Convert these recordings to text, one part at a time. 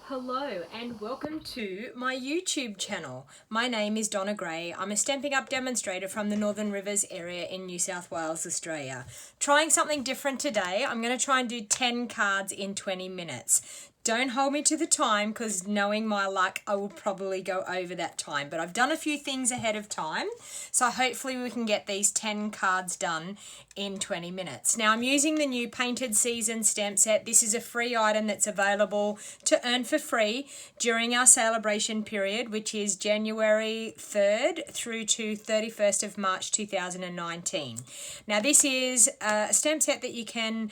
Hello and welcome to my YouTube channel. My name is Donna Gray. I'm a Stampin' Up demonstrator from the Northern Rivers area in New South Wales, Australia. Trying something different today. I'm going to try and do 10 cards in 20 minutes. Don't hold me to the time because knowing my luck, I will probably go over that time. But I've done a few things ahead of time, so hopefully we can get these 10 cards done in 20 minutes. Now I'm using the new Painted Season stamp set. This is a free item that's available to earn for free during our celebration period, which is January 3rd through to 31st of March 2019. Now this is a stamp set that you can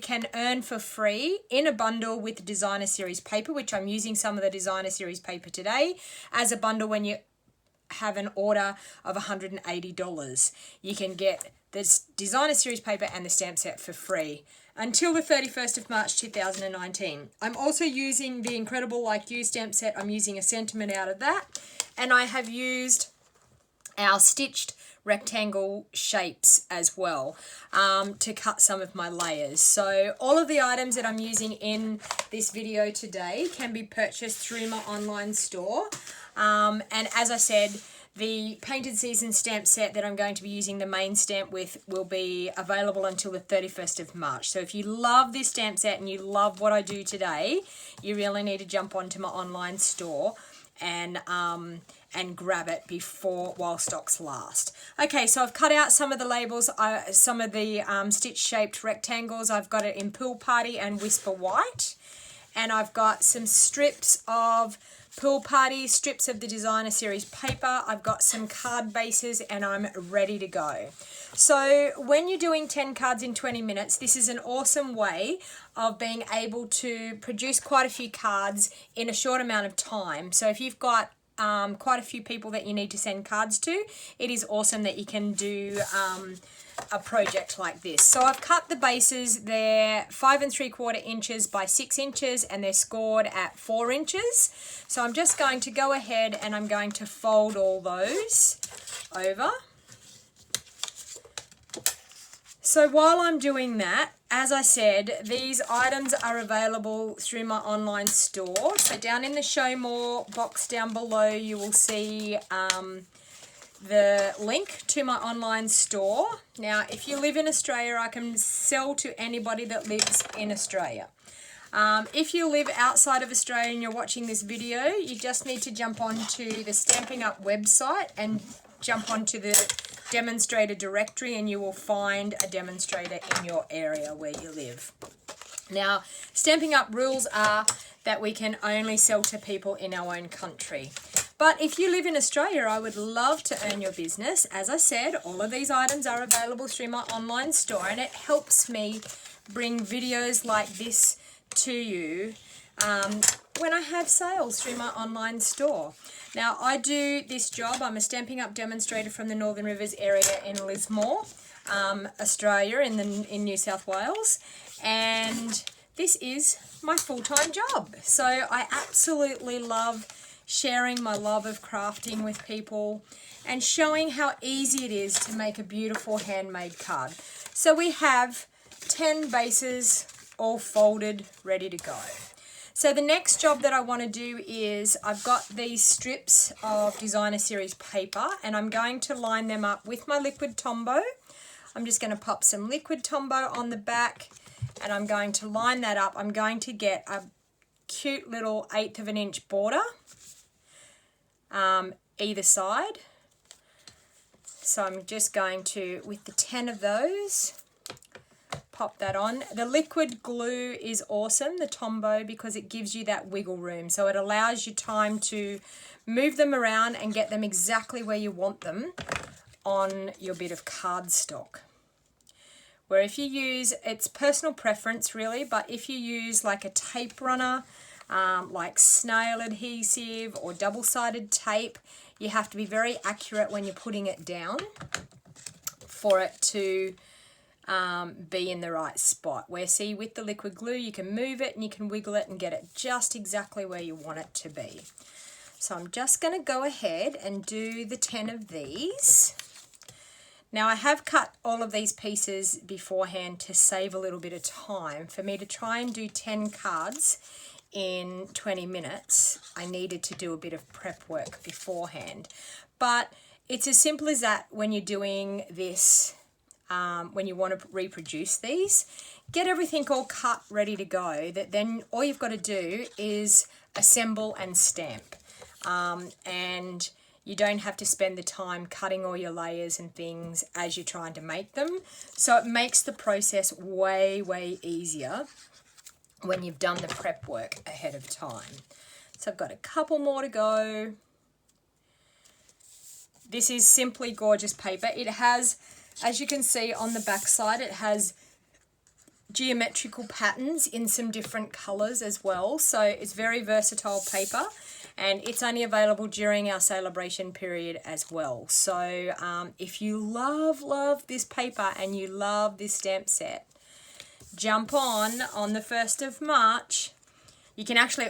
can earn for free in a bundle with Designer Series paper, which I'm using some of the Designer Series paper today as a bundle. When you have an order of $180, you can get this Designer Series paper and the stamp set for free until the 31st of March 2019. I'm also using the Incredible Like You stamp set. I'm using a sentiment out of that, and I have used our stitched rectangle shapes as well to cut some of my layers. So all of the items that I'm using in this video today can be purchased through my online store. And as I said, the Painted Season stamp set that I'm going to be using the main stamp with will be available until the 31st of March. So if you love this stamp set and you love what I do today, you really need to jump onto my online store and grab it while stocks last. Okay, so I've cut out some of the labels, some of the stitch-shaped rectangles. I've got it in Pool Party and Whisper White, and I've got some strips of Pool Party, strips of the Designer Series paper. I've got some card bases, and I'm ready to go. So when you're doing 10 cards in 20 minutes, this is an awesome way of being able to produce quite a few cards in a short amount of time. So if you've got quite a few people that you need to send cards to, it is awesome that you can do a project like this. So I've cut the bases. They're 5 3/4 inches by 6 inches, and they're scored at 4 inches. So I'm just going to go ahead and I'm going to fold all those over. So while I'm doing that, as I said, these items are available through my online store. So down in the Show More box down below, you will see the link to my online store. Now, if you live in Australia, I can sell to anybody that lives in Australia. If you live outside of Australia and you're watching this video, you just need to jump onto the Stampin' Up website and jump onto the Demonstrator directory, and you will find a demonstrator in your area where you live. Now, Stampin' Up rules are that we can only sell to people in our own country. But if you live in Australia, I would love to earn your business. As I said, all of these items are available through my online store, and it helps me bring videos like this to you when I have sales through my online store. Now, I do this job. I'm a Stampin' Up demonstrator from the Northern Rivers area in Lismore, Australia, in New South Wales, and this is my full-time job. So I absolutely love sharing my love of crafting with people and showing how easy it is to make a beautiful handmade card. So we have 10 bases all folded, ready to go. So the next job that I want to do is I've got these strips of Designer Series paper, and I'm going to line them up with my liquid Tombow. I'm just going to pop some liquid Tombow on the back, and I'm going to line that up. I'm going to get a cute little 1/8 of an inch border either side. So I'm just going to, with the 10 of those, pop that on. The liquid glue is awesome, the Tombow, because it gives you that wiggle room. So it allows you time to move them around and get them exactly where you want them on your bit of cardstock. Where if you use, it's personal preference really, but if you use like a tape runner, like snail adhesive or double-sided tape, you have to be very accurate when you're putting it down for it to be in the right spot. Where see, with the liquid glue you can move it and you can wiggle it and get it just exactly where you want it to be. So I'm just going to go ahead and do the 10 of these. Now I have cut all of these pieces beforehand to save a little bit of time. For me to try and do 10 cards in 20 minutes, I needed to do a bit of prep work beforehand. But it's as simple as that when you're doing this, when you want to reproduce these. Get everything all cut, ready to go, that then all you've got to do is assemble and stamp. And you don't have to spend the time cutting all your layers and things as you're trying to make them. So it makes the process way, way easier when you've done the prep work ahead of time. So I've got a couple more to go. This is simply gorgeous paper. It has, as you can see on the back side, it has geometrical patterns in some different colors as well. So it's very versatile paper. And it's only available during our celebration period as well. So if you love this paper and you love this stamp set, jump on the 1st of March. You can actually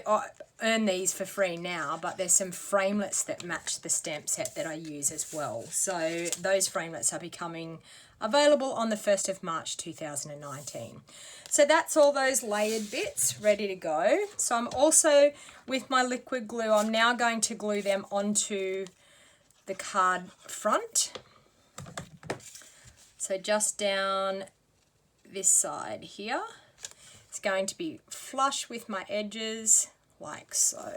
earn these for free now, but there's some framelits that match the stamp set that I use as well. So those framelits are becoming available on the 1st of March 2019. So that's all those layered bits ready to go. So I'm also, with my liquid glue, I'm now going to glue them onto the card front. So just down this side here. It's going to be flush with my edges, like so.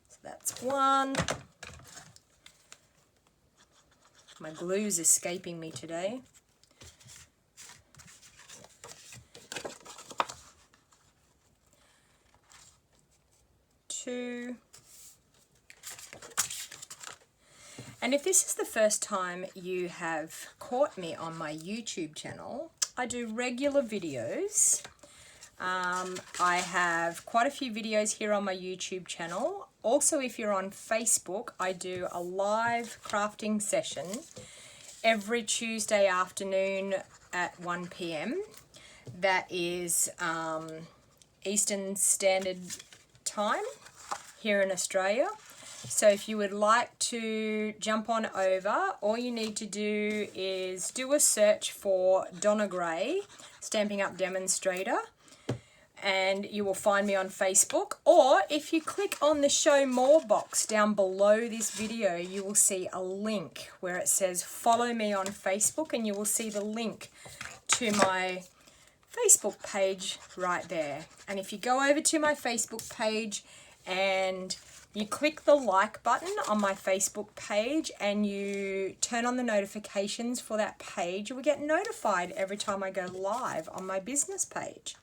So that's one. My glue's escaping me today. Two. And if this is the first time you have caught me on my YouTube channel, I do regular videos. I have quite a few videos here on my YouTube channel. Also, if you're on Facebook, I do a live crafting session every Tuesday afternoon at 1 p.m. That is Eastern Standard Time here in Australia. So if you would like to jump on over, all you need to do is do a search for DonnaG Stamping Up Demonstrator, and you will find me on Facebook. Or if you click on the show more box down below this video, you will see a link where it says follow me on Facebook, and you will see the link to my Facebook page right there. And if you go over to my Facebook page and you click the like button on my Facebook page and you turn on the notifications for that page, you will get notified every time I go live on my business page.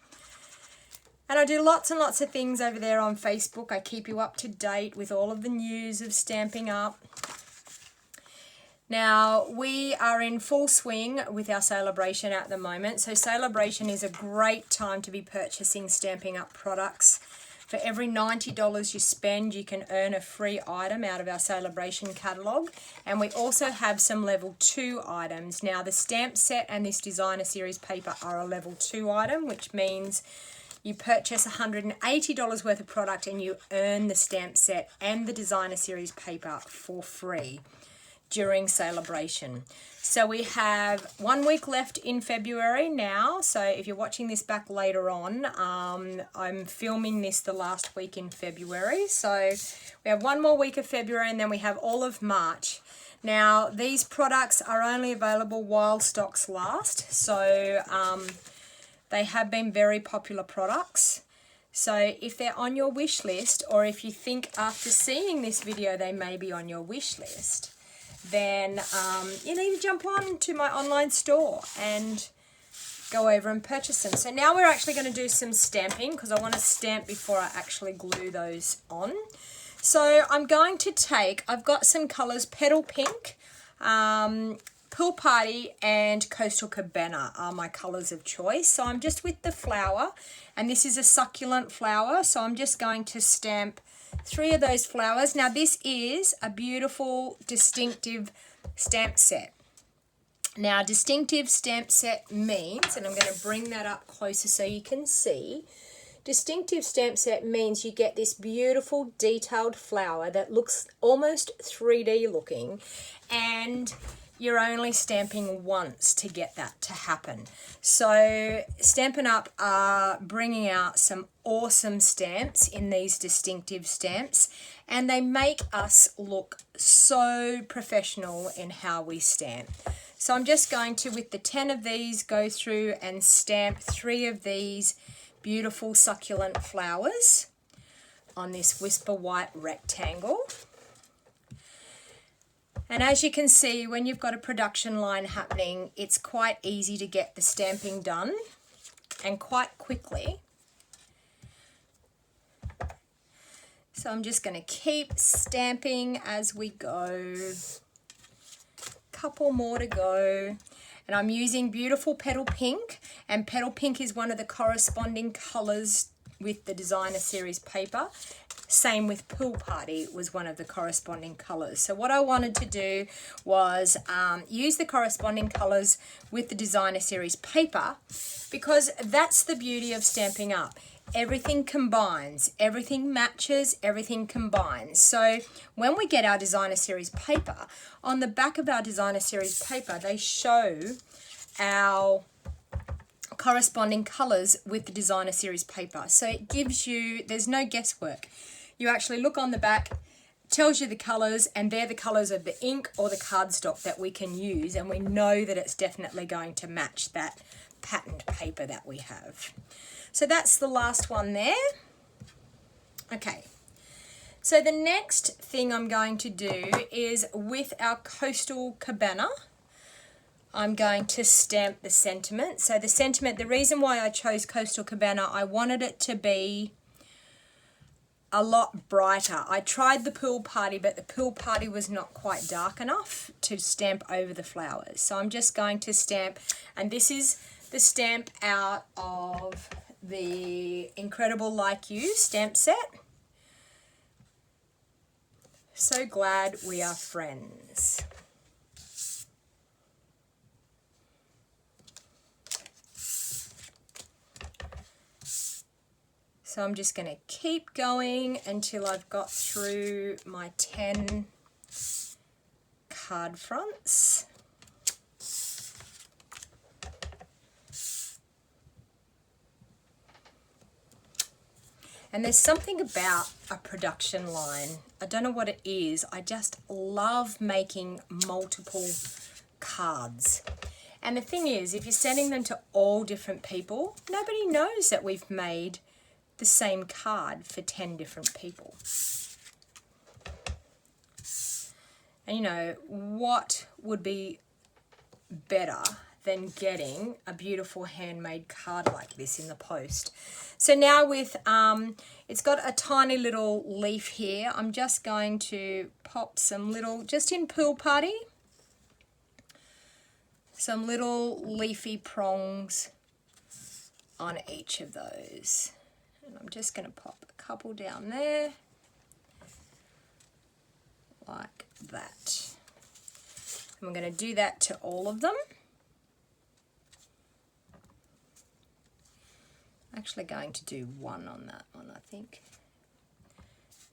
And I do lots and lots of things over there on Facebook. I keep you up to date with all of the news of Stampin' Up. Now, we are in full swing with our celebration at the moment. So celebration is a great time to be purchasing Stampin' Up products. For every $90 you spend, you can earn a free item out of our celebration catalogue. And we also have some level 2 items. Now, the stamp set and this designer series paper are a level 2 item, which means you purchase $180 worth of product and you earn the stamp set and the designer series paper for free during celebration. So we have 1 week left in February now. So if you're watching this back later on, I'm filming this the last week in February. So we have 1 more week of February and then we have all of March. Now, these products are only available while stocks last. So they have been very popular products. So if they're on your wish list, or if you think after seeing this video they may be on your wish list, then you need to jump on to my online store and go over and purchase them. So now we're actually going to do some stamping because I want to stamp before I actually glue those on. So I'm going to take, I've got some colours, Petal Pink, Pool Party and Coastal Cabana are my colours of choice. So I'm just with the flower, and this is a succulent flower, so I'm just going to stamp 3 of those flowers. Now this is a beautiful distinctive stamp set. Now distinctive stamp set means, and I'm going to bring that up closer so you can see, distinctive stamp set means you get this beautiful detailed flower that looks almost 3D looking, and you're only stamping once to get that to happen. So Stampin' Up! Are bringing out some awesome stamps in these distinctive stamps, and they make us look so professional in how we stamp. So I'm just going to, with the 10 of these, go through and stamp 3 of these beautiful succulent flowers on this Whisper White rectangle. And as you can see, when you've got a production line happening, it's quite easy to get the stamping done, and quite quickly. So I'm just going to keep stamping as we go. Couple more to go. And I'm using beautiful Petal Pink, and Petal Pink is one of the corresponding colours with the Designer Series paper. Same with Pool Party, was one of the corresponding colours. So what I wanted to do was use the corresponding colours with the Designer Series paper, because that's the beauty of Stampin' Up! Everything combines, everything matches, everything combines. So when we get our Designer Series paper, on the back of our Designer Series paper, they show our corresponding colours with the Designer Series paper. So it gives you, there's no guesswork. You actually look on the back, tells you the colours, and they're the colours of the ink or the cardstock that we can use, and we know that it's definitely going to match that patterned paper that we have. So that's the last one there. Okay, so the next thing I'm going to do is with our Coastal Cabana, I'm going to stamp the sentiment. So the sentiment, the reason why I chose Coastal Cabana, I wanted it to be a lot brighter. I tried the Pool Party, but the Pool Party was not quite dark enough to stamp over the flowers. So I'm just going to stamp, and this is the stamp out of the Incredible Like You stamp set. So glad we are friends. So I'm just going to keep going until I've got through my 10 card fronts. And there's something about a production line, I don't know what it is, I just love making multiple cards. And the thing is, if you're sending them to all different people, nobody knows that we've made the same card for 10 different people. And you know, what would be better than getting a beautiful handmade card like this in the post? So now with, it's got a tiny little leaf here, I'm just going to pop some little, just in Pool Party, some little leafy prongs on each of those. And I'm just going to pop a couple down there, like that. And we're going to do that to all of them. Actually going to do one on that one, I think.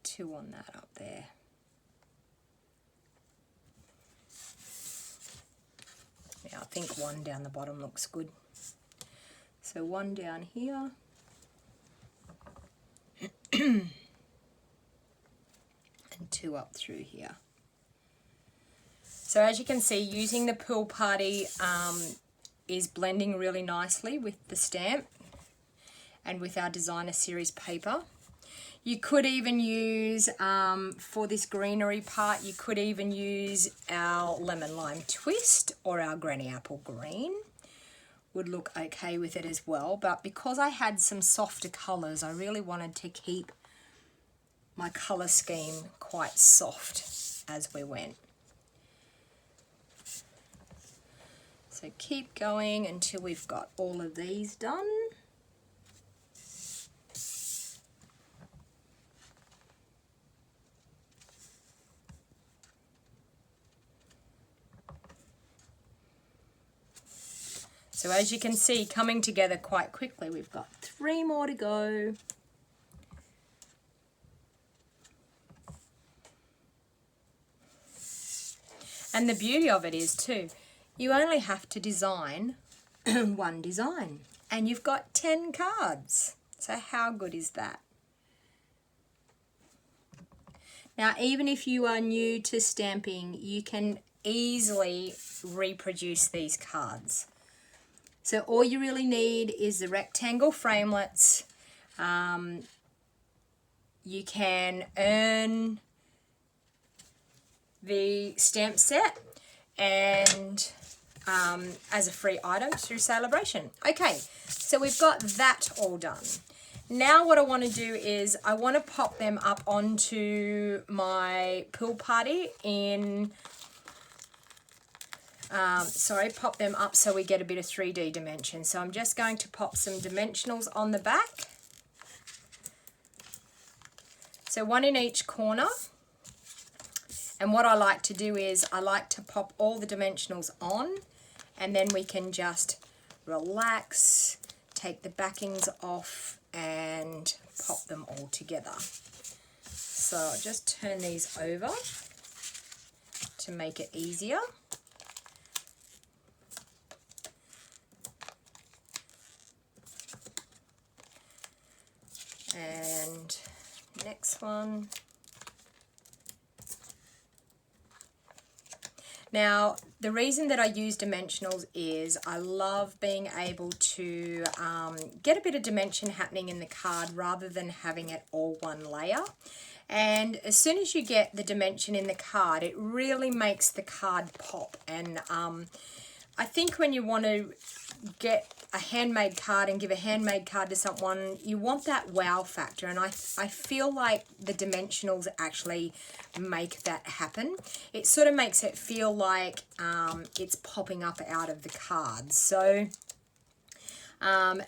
2 on that up there. Yeah, I think 1 down the bottom looks good. So 1 down here. And 2 up through here. So as you can see, using the Pool Party is blending really nicely with the stamp and with our Designer Series paper. You could even use, for this greenery part, you could even use our Lemon Lime Twist or our Granny Apple Green. Would look okay with it as well, but because I had some softer colours, I really wanted to keep my colour scheme quite soft as we went. So keep going until we've got all of these done. So as you can see, coming together quite quickly. We've got 3 more to go. And the beauty of it is too, you only have to design one design and you've got 10 cards. So how good is that? Now, even if you are new to stamping, you can easily reproduce these cards. So all you really need is the rectangle framelits. You can earn the stamp set and as a free item through Celebration. Okay, so we've got that all done. Now what I want to do is I want to pop them up onto my pool party in, pop them up so we get a bit of 3D dimension. So I'm just going to pop some dimensionals on the back. So one in each corner. And what I like to do is I like to pop all the dimensionals on, and then we can just relax, take the backings off and pop them all together. So I'll just turn these over to make it easier. And next one. Now, the reason that I use dimensionals is I love being able to get a bit of dimension happening in the card rather than having it all one layer. And as soon as you get the dimension in the card, it really makes the card pop. And I think when you want to get a handmade card and give a handmade card to someone, you want that wow factor, and I feel like the dimensionals actually make that happen. It sort of makes it feel like it's popping up out of the card. So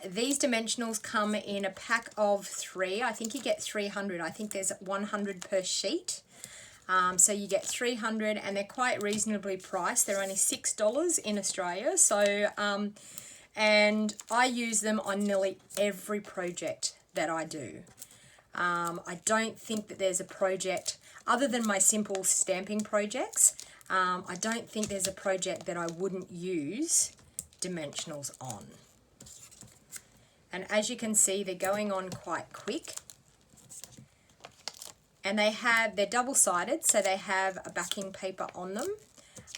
these dimensionals come in a pack of 3. I think you get 300. I think there's 100 per sheet. So you get 300 and they're quite reasonably priced. They're only $6 in Australia. So, and I use them on nearly every project that I do. I don't think that there's a project, other than my simple stamping projects, I don't think there's a project that I wouldn't use dimensionals on. And as you can see, they're going on quite quick. And they're double-sided, so they have a backing paper on them.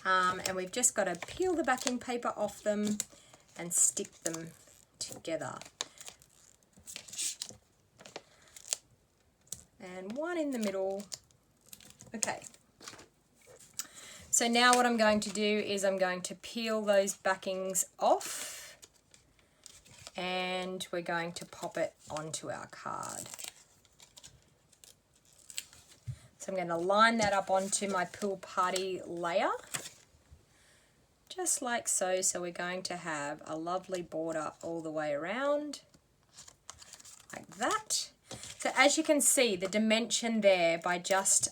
And we've just got to peel the backing paper off them and stick them together. And one in the middle. Okay. So now what I'm going to do is I'm going to peel those backings off. And we're going to pop it onto our card. So I'm going to line that up onto my pool party layer, just like so. So we're going to have a lovely border all the way around, like that. So as you can see, the dimension there, by just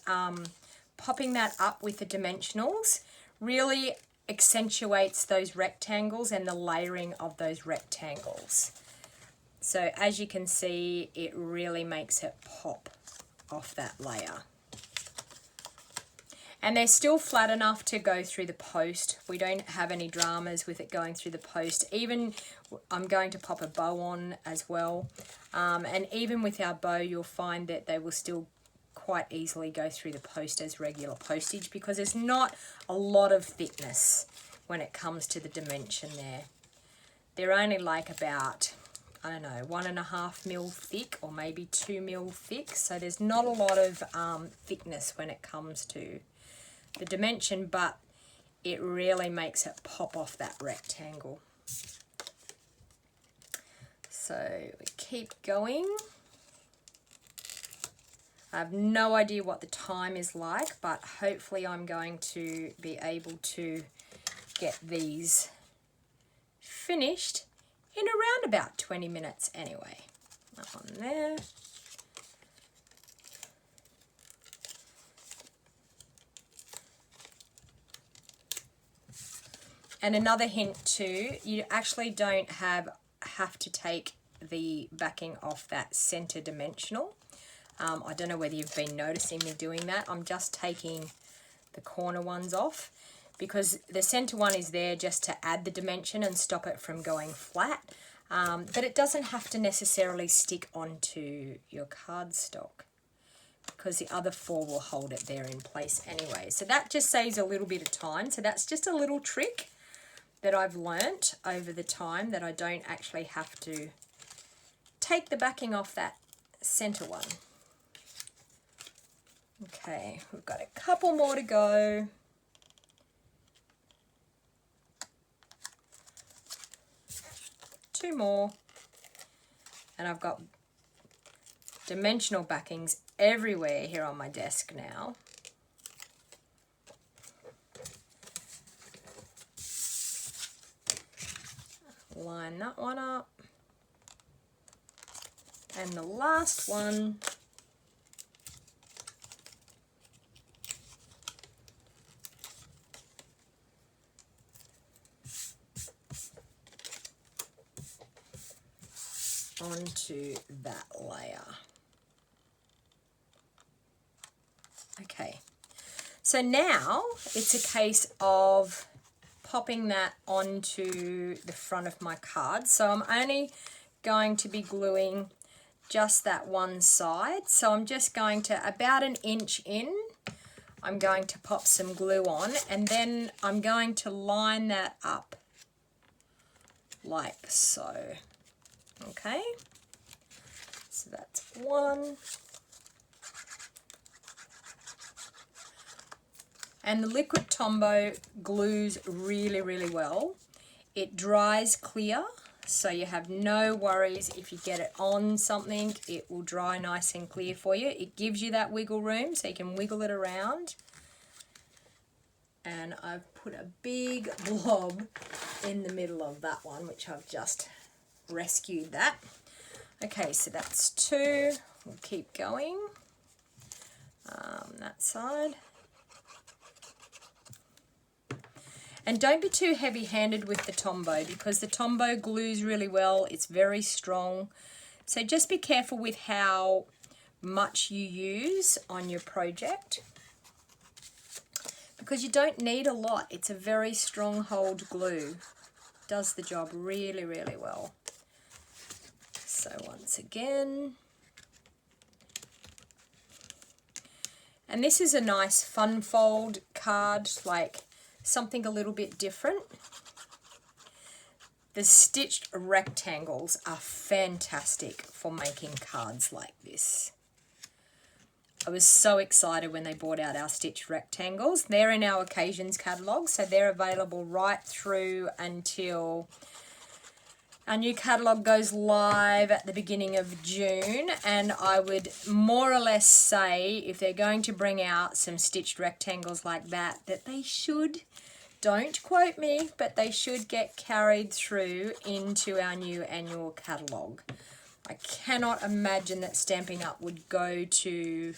popping that up with the dimensionals, really accentuates those rectangles and the layering of those rectangles. So as you can see, it really makes it pop off that layer. And they're still flat enough to go through the post. We don't have any dramas with it going through the post. Even, I'm going to pop a bow on as well. And even with our bow, you'll find that they will still quite easily go through the post as regular postage, because there's not a lot of thickness when it comes to the dimension there. They're only like about, I don't know, 1.5 mil thick, or maybe 2 mil thick. So there's not a lot of thickness when it comes to the dimension, but it really makes it pop off that rectangle. So we keep going. I have no idea what the time is like, but hopefully I'm going to be able to get these finished in around about 20 minutes anyway. That one there. And another hint too, you actually don't have to take the backing off that center dimensional. I don't know whether you've been noticing me doing that. I'm just taking the corner ones off, because the center one is there just to add the dimension and stop it from going flat. But it doesn't have to necessarily stick onto your cardstock, because the other 4 will hold it there in place anyway. So that just saves a little bit of time. So that's just a little trick that I've learnt over the time, that I don't actually have to take the backing off that center one. Okay, we've got a couple more to go. Two more. And I've got dimensional backings everywhere here on my desk now. Line that one up. And the last one onto that layer. Okay, so now it's a case of popping that onto the front of my card. So I'm only going to be gluing just that one side. So I'm just going to, about 1 inch in, I'm going to pop some glue on, and then I'm going to line that up like so. Okay, so that's one. And the liquid Tombow glues really, really well. It dries clear, so you have no worries if you get it on something, it will dry nice and clear for you. It gives you that wiggle room, so you can wiggle it around. And I've put a big blob in the middle of that one, which I've just rescued that. Okay, so that's 2. We'll keep going. That side. And don't be too heavy-handed with the Tombow, because the Tombow glues really well. It's very strong. So just be careful with how much you use on your project, because you don't need a lot. It's a very strong hold glue. Does the job really, really well. So once again. And this is a nice fun fold card, like something a little bit different. The stitched rectangles are fantastic for making cards like this. I was so excited when they brought out our stitched rectangles. They're in our occasions catalogue, so they're available right through until our new catalogue goes live at the beginning of June. And I would more or less say, if they're going to bring out some stitched rectangles like that, that they should, don't quote me, but they should get carried through into our new annual catalogue. I cannot imagine that Stampin' Up! Would go to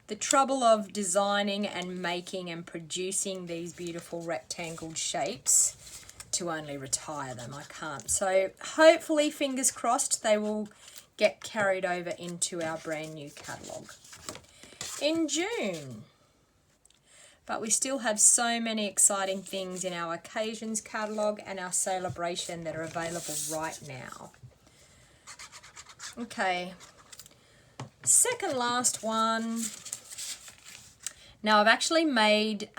the trouble of designing and making and producing these beautiful rectangled shapes to only retire them. I can't. So hopefully, fingers crossed, they will get carried over into our brand new catalogue in June. But we still have so many exciting things in our occasions catalogue and our celebration that are available right now. Okay, second last one. Now I've actually made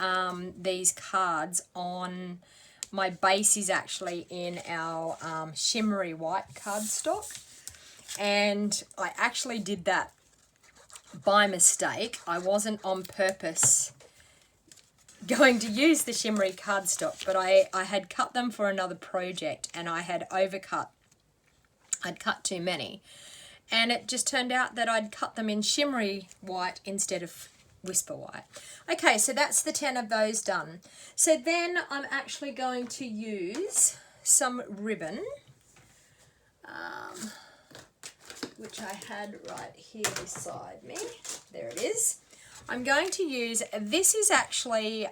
these cards on, my base is actually in our shimmery white cardstock, and I actually did that by mistake. I wasn't on purpose going to use the shimmery cardstock, but I had cut them for another project and I had overcut. I'd cut too many, and it just turned out that I'd cut them in shimmery white instead of whisper white. Okay, so that's the 10 of those done. So then I'm actually going to use some ribbon, which I had right here beside me. There it is. I'm going to use, this is actually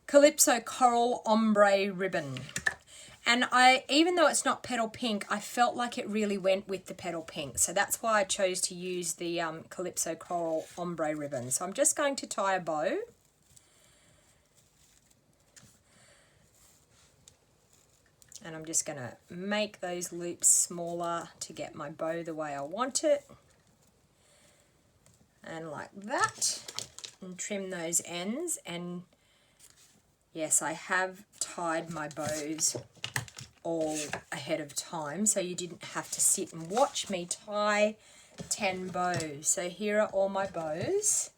Calypso Coral Ombre ribbon. And even though it's not petal pink, I felt like it really went with the petal pink. So that's why I chose to use the Calypso Coral Ombre ribbon. So I'm just going to tie a bow. And I'm just going to make those loops smaller to get my bow the way I want it. And like that. And trim those ends. And yes, I have tied my bows all ahead of time, so you didn't have to sit and watch me tie 10 bows. So here are all my bows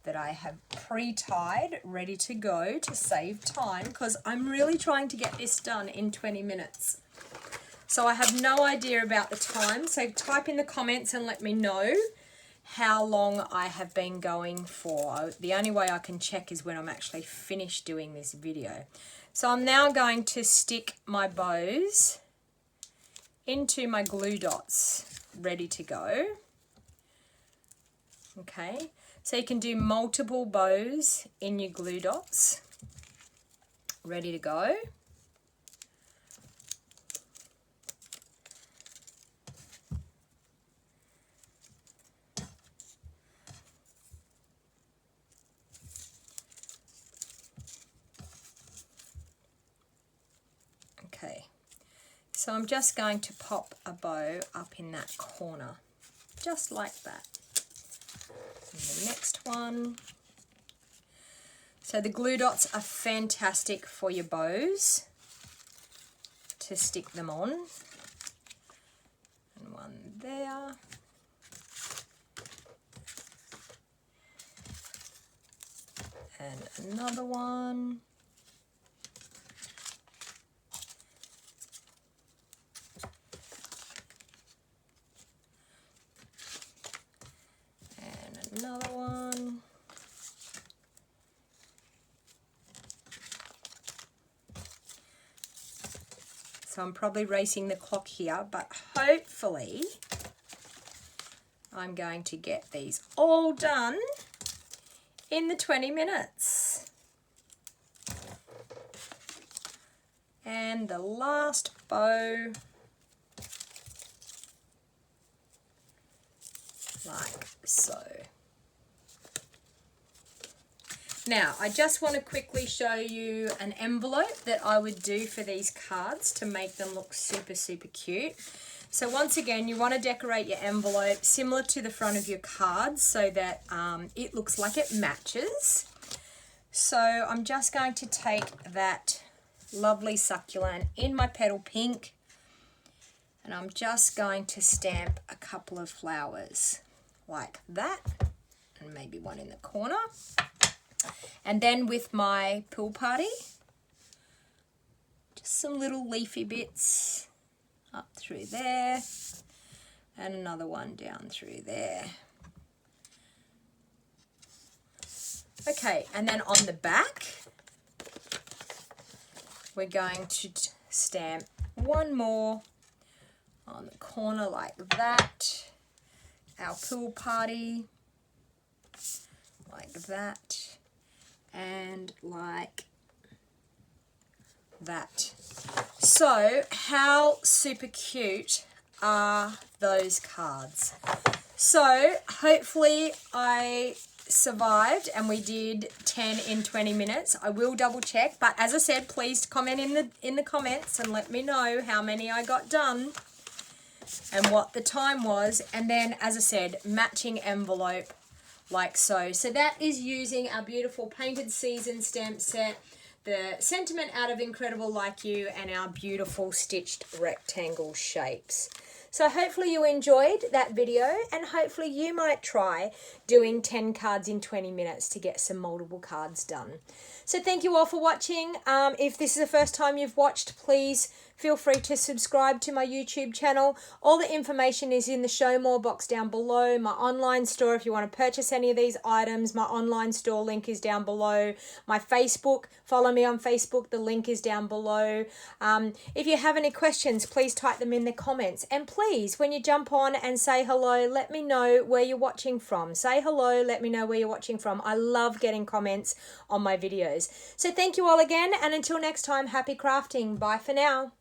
that I have pre-tied, ready to go to save time, because I'm really trying to get this done in 20 minutes. So I have no idea about the time, so type in the comments and let me know how long I have been going for. The only way I can check is when I'm actually finished doing this video. So I'm now going to stick my bows into my glue dots, ready to go. Okay, so you can do multiple bows in your glue dots, ready to go. Okay, so I'm just going to pop a bow up in that corner, just like that. And the next one. So the glue dots are fantastic for your bows to stick them on. And one there. And another one. Another one. So I'm probably racing the clock here, but hopefully I'm going to get these all done in the 20 minutes. And the last bow, like so. Now, I just want to quickly show you an envelope that I would do for these cards to make them look super, super cute. So once again, you want to decorate your envelope similar to the front of your cards so that it looks like it matches. So I'm just going to take that lovely succulent in my petal pink, and I'm just going to stamp a couple of flowers like that, and maybe one in the corner. And then with my pool party, just some little leafy bits up through there, and another one down through there. Okay, and then on the back, we're going to stamp one more on the corner like that. Our pool party, like that. And like that. So how super cute are those cards? So hopefully I survived and we did 10 in 20 minutes. I will double check, but as I said, please comment in the comments and let me know how many I got done and what the time was. And then, as I said, matching envelope like so. So that is using our beautiful Painted Season stamp set, the Sentiment out of Incredible Like You, and our beautiful stitched rectangle shapes. So hopefully you enjoyed that video, and hopefully you might try doing 10 cards in 20 minutes to get some multiple cards done. So thank you all for watching. If this is the first time you've watched, please feel free to subscribe to my YouTube channel. All the information is in the show more box down below. My online store, if you want to purchase any of these items, my online store link is down below. My Facebook, follow me on Facebook, the link is down below. If you have any questions, please type them in the comments. And please, when you jump on and say hello, let me know where you're watching from. Say hello, let me know where you're watching from. I love getting comments on my videos. So thank you all again, and until next time, happy crafting. Bye for now.